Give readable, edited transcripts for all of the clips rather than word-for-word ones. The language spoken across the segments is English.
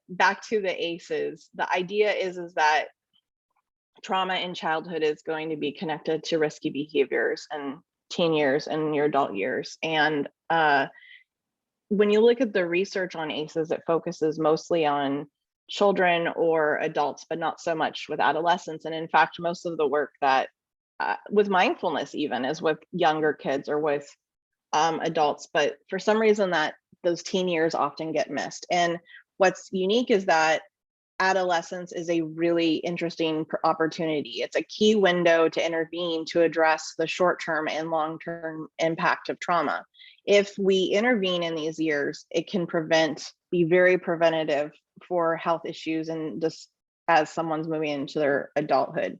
back to the ACEs, the idea is that trauma in childhood is going to be connected to risky behaviors and teen years and your adult years. And when you look at the research on ACEs, it focuses mostly on children or adults, but not so much with adolescents. And in fact, most of the work that with mindfulness even is with younger kids or with adults, but for some reason that those teen years often get missed. And what's unique is that adolescence is a really interesting opportunity. It's a key window to intervene to address the short-term and long-term impact of trauma. If we intervene in these years, it can be very preventative for health issues and just as someone's moving into their adulthood.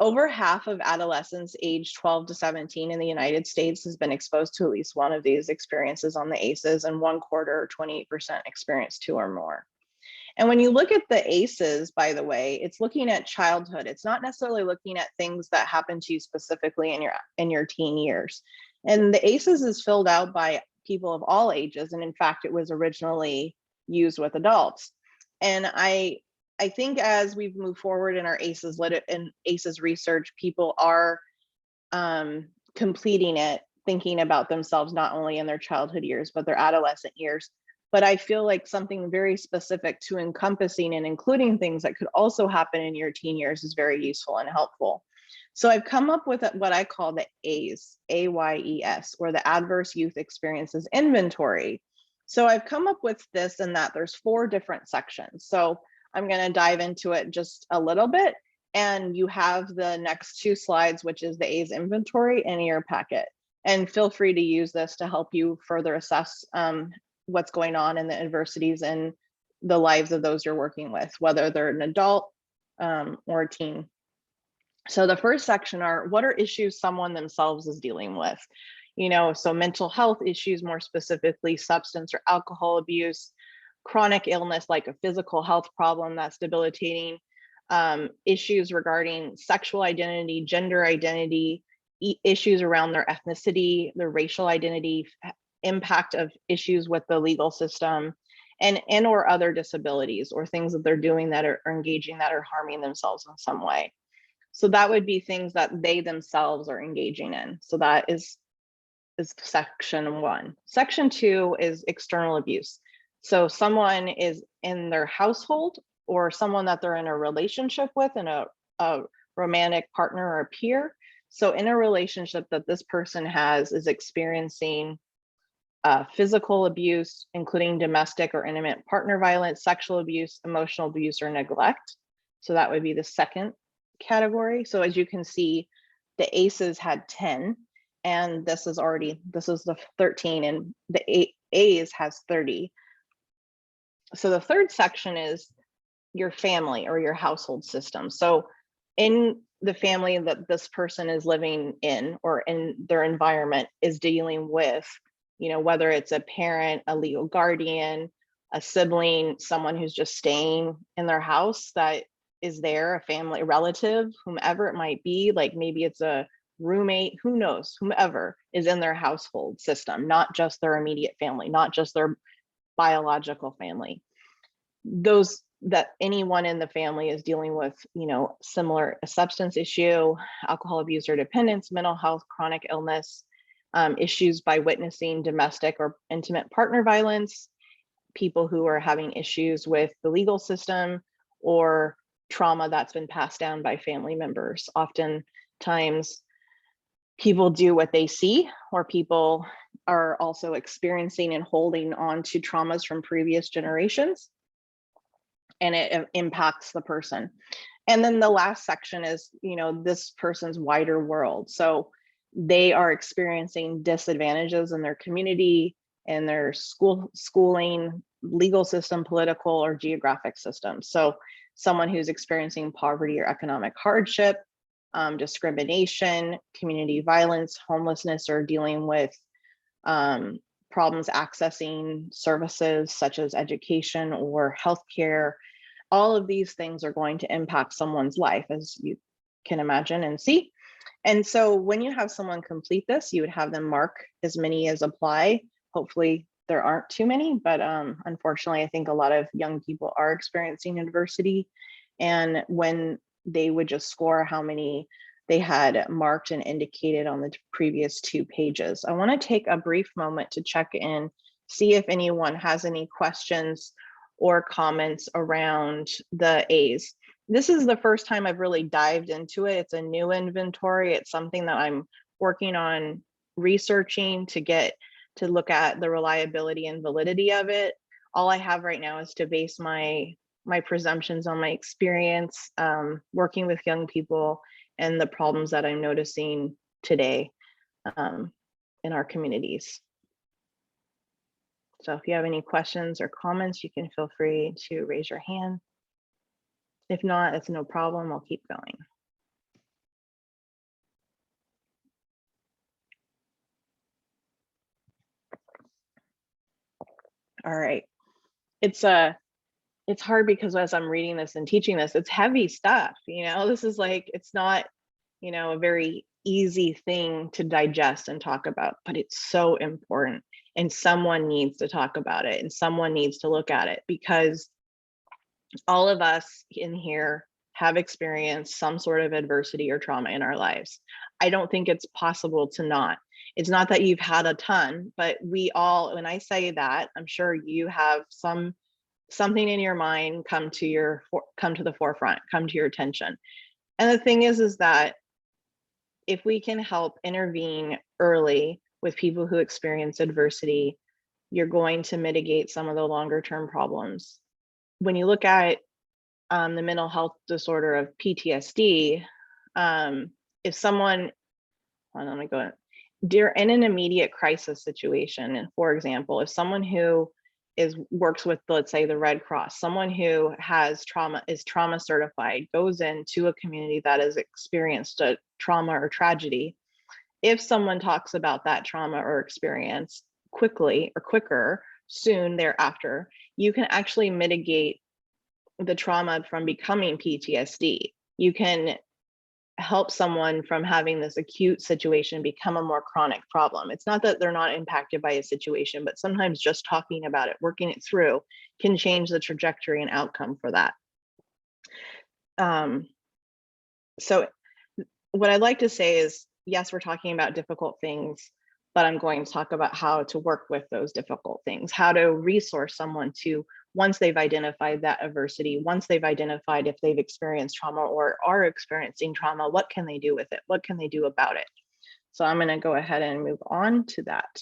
Over half of adolescents aged 12 to 17 in the United States has been exposed to at least one of these experiences on the ACEs, and 1/4 or 28% experience 2 or more. And when you look at the ACEs, by the way, it's looking at childhood. It's not necessarily looking at things that happen to you specifically in your teen years. And the ACEs is filled out by people of all ages. And in fact, it was originally used with adults. And I think as we've moved forward in our ACEs research, people are completing it, thinking about themselves not only in their childhood years, but their adolescent years. But I feel like something very specific to encompassing and including things that could also happen in your teen years is very useful and helpful. So I've come up with what I call the AYES, AYES, or the Adverse Youth Experiences Inventory. So I've come up with this and that there's 4 different sections. So I'm going to dive into it just a little bit. And you have the next 2 slides, which is the AYES inventory in your packet. And feel free to use this to help you further assess what's going on in the adversities in the lives of those you're working with, whether they're an adult or a teen. So the first section are, what are issues someone themselves is dealing with? So mental health issues, more specifically substance or alcohol abuse, chronic illness like a physical health problem that's debilitating, issues regarding sexual identity, gender identity, issues around their ethnicity, their racial identity, impact of issues with the legal system, and or other disabilities or things that they're doing that are engaging that are harming themselves in some way. So that would be things that they themselves are engaging in. So that is section 1. Section 2 is external abuse. So someone is in their household or someone that they're in a relationship with, in a romantic partner or a peer. So in a relationship that this person is experiencing physical abuse, including domestic or intimate partner violence, sexual abuse, emotional abuse, or neglect. So that would be the second category. So as you can see, the ACEs had 10, and this is the 13, and the AYES has 30. So the third section is your family or your household system. So in the family that this person is living in or in their environment is dealing with, whether it's a parent, a legal guardian, a sibling, someone who's just staying in their house that is there, a family, relative, whomever it might be, like maybe it's a roommate, who knows, whomever is in their household system, not just their immediate family, not just their biological family. That anyone in the family is dealing with, similar substance issue, alcohol abuse or dependence, mental health, chronic illness, issues by witnessing domestic or intimate partner violence, people who are having issues with the legal system, or trauma that's been passed down by family members. Oftentimes, people do what they see, or people are also experiencing and holding on to traumas from previous generations, and it impacts the person. And then the last section is, this person's wider world. So they are experiencing disadvantages in their community, in their schooling, legal system, political or geographic system. So someone who's experiencing poverty or economic hardship, discrimination, community violence, homelessness, or dealing with problems accessing services such as education or healthcare. All of these things are going to impact someone's life, as you can imagine and see. And so when you have someone complete this, you would have them mark as many as apply. Hopefully there aren't too many, but unfortunately, I think a lot of young people are experiencing adversity. And when they would just score how many they had marked and indicated on the previous 2 pages. I want to take a brief moment to check in, see if anyone has any questions or comments around the A's. This is the first time I've really dived into it. It's a new inventory. It's something that I'm working on researching to look at the reliability and validity of it. All I have right now is to base my presumptions on my experience working with young people and the problems that I'm noticing today in our communities. So if you have any questions or comments, you can feel free to raise your hand. If not, it's no problem. I'll keep going. All right. It's hard because as I'm reading this and teaching this, it's heavy stuff. This is like, it's not, a very easy thing to digest and talk about, but it's so important. And someone needs to talk about it and someone needs to look at it, because all of us in here have experienced some sort of adversity or trauma in our lives. I don't think it's possible to not. It's not that you've had a ton, but we all, when I say that, I'm sure you have something in your mind come to the forefront, come to your attention. And the thing is that if we can help intervene early with people who experience adversity, you're going to mitigate some of the longer term problems. When you look at the mental health disorder of PTSD, if someone, let me go, in an immediate crisis situation, and for example, if someone who works with, let's say, the Red Cross, someone who has trauma, is trauma certified, goes into a community that has experienced a trauma or tragedy, if someone talks about that trauma or experience quickly or quicker, soon thereafter, you can actually mitigate the trauma from becoming PTSD. You can help someone from having this acute situation become a more chronic problem. It's not that they're not impacted by a situation, but sometimes just talking about it, working it through, can change the trajectory and outcome for that. So what I'd like to say is, yes, we're talking about difficult things, but I'm going to talk about how to work with those difficult things, how to resource someone to, once they've identified that adversity, once they've identified if they've experienced trauma or are experiencing trauma, what can they do with it? What can they do about it? So I'm going to go ahead and move on to that.